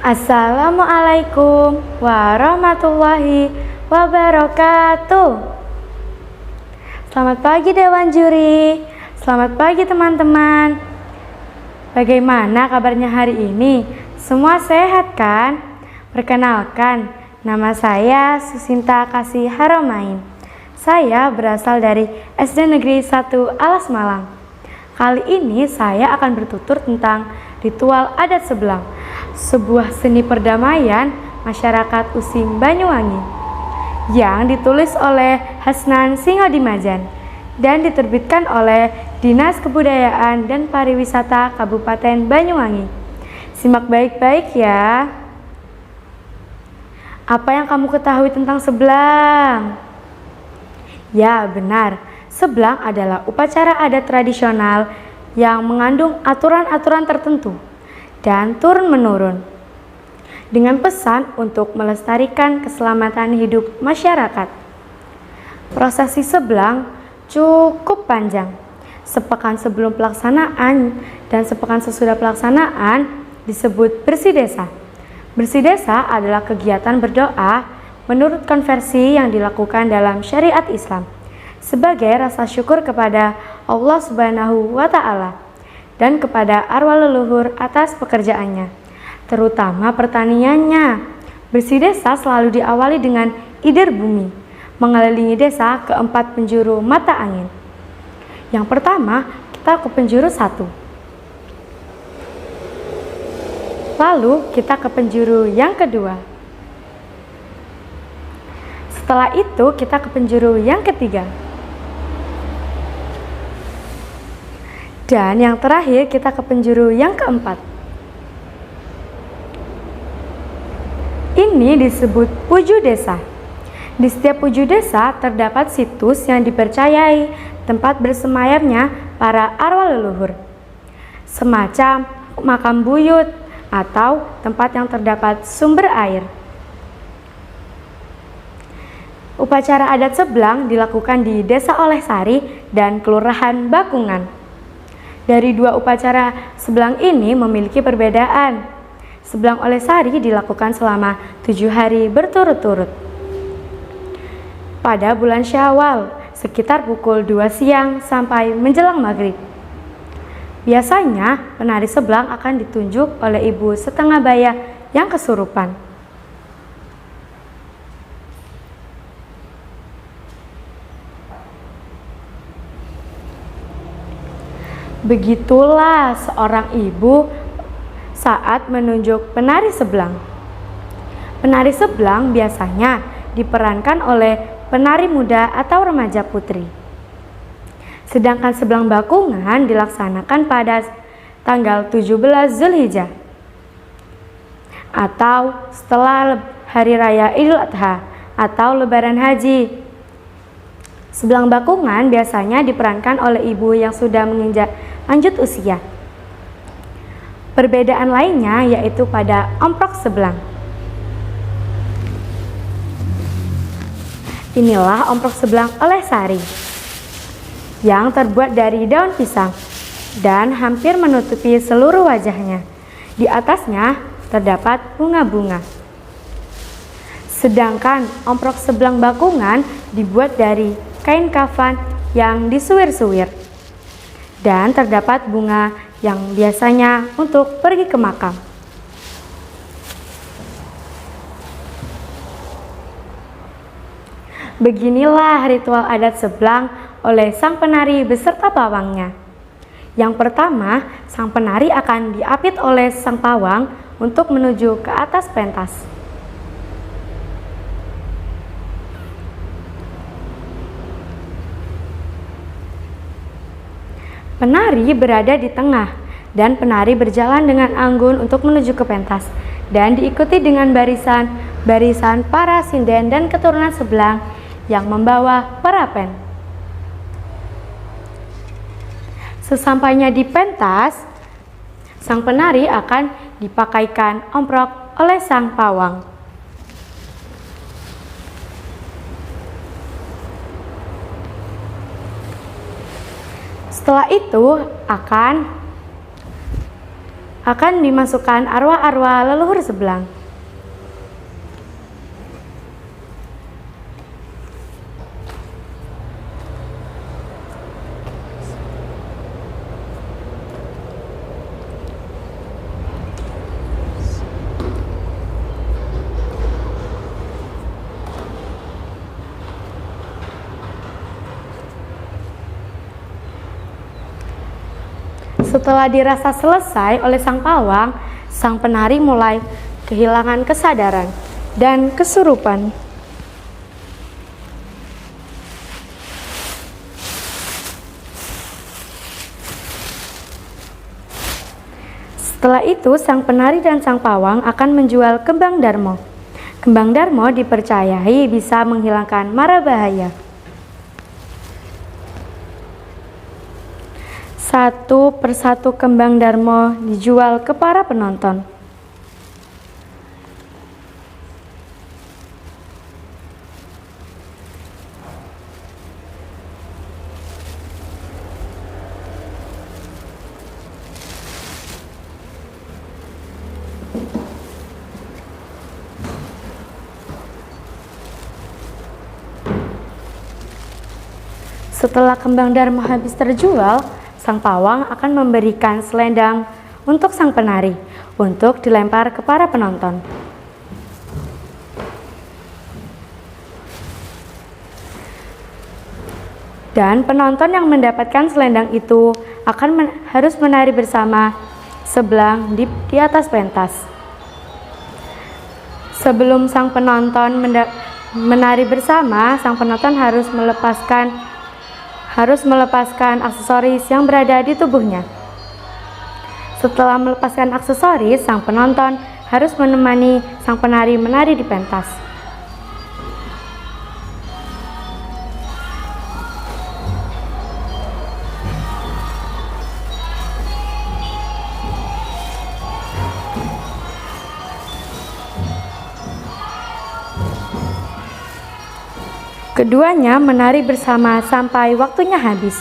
Assalamualaikum warahmatullahi wabarakatuh. Selamat pagi Dewan Juri. Selamat pagi teman-teman. Bagaimana kabarnya hari ini? Semua sehat kan? Perkenalkan, nama saya Susinta Kasih Haramain. Saya berasal dari SD Negeri 1 Alas Malang. Kali ini saya akan bertutur tentang ritual adat Sebelang, sebuah seni perdamaian masyarakat Using Banyuwangi yang ditulis oleh Hasnan Singhodimajan dan diterbitkan oleh Dinas Kebudayaan dan Pariwisata Kabupaten Banyuwangi. Simak baik-baik ya. Apa yang kamu ketahui tentang Sebelang? Ya, benar. Sebelang adalah upacara adat tradisional yang mengandung aturan-aturan tertentu dan turun-menurun dengan pesan untuk melestarikan keselamatan hidup masyarakat. Prosesi Sebelang cukup panjang. Sepekan sebelum pelaksanaan dan sepekan sesudah pelaksanaan disebut bersih desa. Bersih desa adalah kegiatan berdoa menurut konversi yang dilakukan dalam syariat Islam sebagai rasa syukur kepada Allah Subhanahu wa Ta'ala dan kepada arwah leluhur atas pekerjaannya, terutama pertaniannya. Bersih desa selalu diawali dengan idir bumi, mengelilingi desa ke 4 penjuru mata angin. Yang pertama, kita ke penjuru 1. Lalu kita ke penjuru yang kedua. Setelah itu kita ke penjuru yang ketiga. Dan yang terakhir kita ke penjuru yang keempat. Ini disebut puju desa. Di setiap puju desa terdapat situs yang dipercayai tempat bersemayamnya para arwah leluhur, semacam makam buyut atau tempat yang terdapat sumber air. Upacara adat Sebelang dilakukan di Desa Olehsari dan Kelurahan Bakungan. Dari 2 upacara Sebelang ini memiliki perbedaan. Sebelang Olehsari dilakukan selama 7 hari berturut-turut. Pada bulan Syawal, sekitar pukul 2 siang sampai menjelang maghrib. Biasanya penari Sebelang akan ditunjuk oleh ibu setengah baya yang kesurupan. Begitulah seorang ibu saat menunjuk penari Sebelang. Penari Sebelang biasanya diperankan oleh penari muda atau remaja putri. Sedangkan Sebelang Bakungan dilaksanakan pada tanggal 17 Zulhijjah atau setelah Hari Raya Idul Adha atau Lebaran Haji. Sebelang Bakungan biasanya diperankan oleh ibu yang sudah menginjak lanjut usia. Perbedaan lainnya yaitu pada omprok Sebelang. Inilah omprok Sebelang Olehsari yang terbuat dari daun pisang dan hampir menutupi seluruh wajahnya. Di atasnya terdapat bunga-bunga. Sedangkan omprok Sebelang Bakungan dibuat dari kain kafan yang disuwir-suwir dan terdapat bunga yang biasanya untuk pergi ke makam. Beginilah ritual adat Sebelang oleh sang penari beserta pawangnya. Yang pertama, sang penari akan diapit oleh sang pawang untuk menuju ke atas pentas. Penari berada di tengah dan penari berjalan dengan anggun untuk menuju ke pentas dan diikuti dengan barisan para sinden dan keturunan Sebelang yang membawa perapen. Sesampainya di pentas, sang penari akan dipakaikan omprok oleh sang pawang. Setelah itu akan akan dimasukkan arwah-arwah leluhur Seblang. Setelah dirasa selesai oleh sang pawang, sang penari mulai kehilangan kesadaran dan kesurupan. Setelah itu, sang penari dan sang pawang akan menjual kembang darmo. Kembang darmo dipercayai bisa menghilangkan mara bahaya. Satu persatu kembang darmo dijual ke para penonton. Setelah kembang darmo habis terjual, sang pawang akan memberikan selendang untuk sang penari untuk dilempar ke para penonton. Dan penonton yang mendapatkan selendang itu akan harus menari bersama Seblang di atas pentas. Sebelum sang penonton menari bersama, sang penonton harus melepaskan aksesoris yang berada di tubuhnya. Setelah melepaskan aksesoris, sang penonton harus menemani sang penari menari di pentas. Keduanya menari bersama sampai waktunya habis.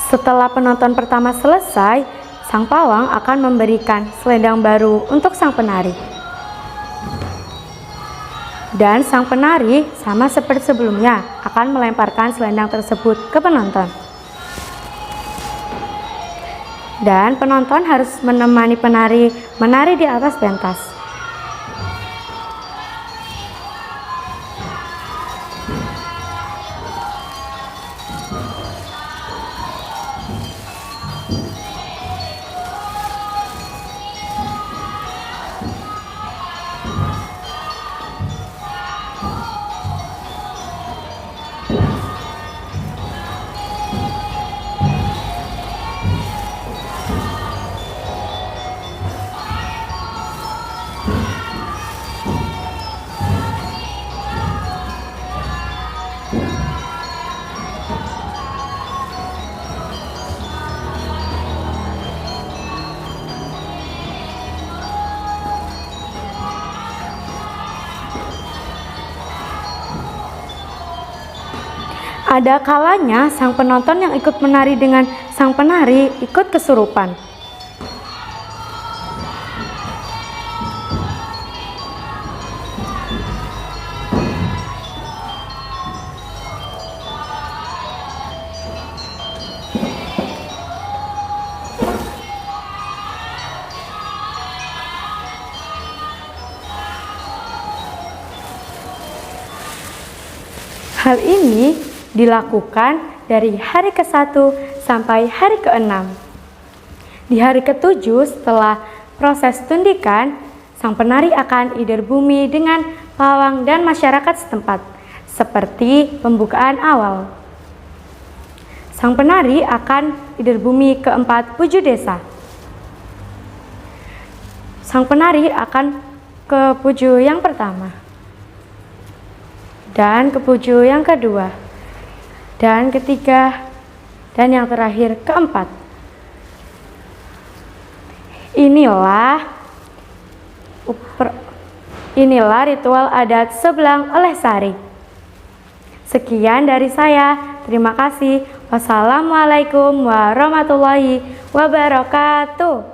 Setelah penonton pertama selesai, sang pawang akan memberikan selendang baru untuk sang penari. Dan sang penari sama seperti sebelumnya akan melemparkan selendang tersebut ke penonton. Dan penonton harus menemani penari menari di atas pentas. Ada kalanya sang penonton yang ikut menari dengan sang penari ikut kesurupan. Hal ini dilakukan dari hari ke-1 sampai hari ke-6. Di hari ke-7 setelah proses tundikan, sang penari akan ider bumi dengan pawang dan masyarakat setempat, seperti pembukaan awal. Sang penari akan ider bumi ke-4 puju desa. Sang penari akan ke puju yang pertama, dan ke puju yang kedua, dan ketiga, dan yang terakhir keempat. Inilah ritual adat Seblang oleh Sari. Sekian dari saya. Terima kasih. Wassalamualaikum warahmatullahi wabarakatuh.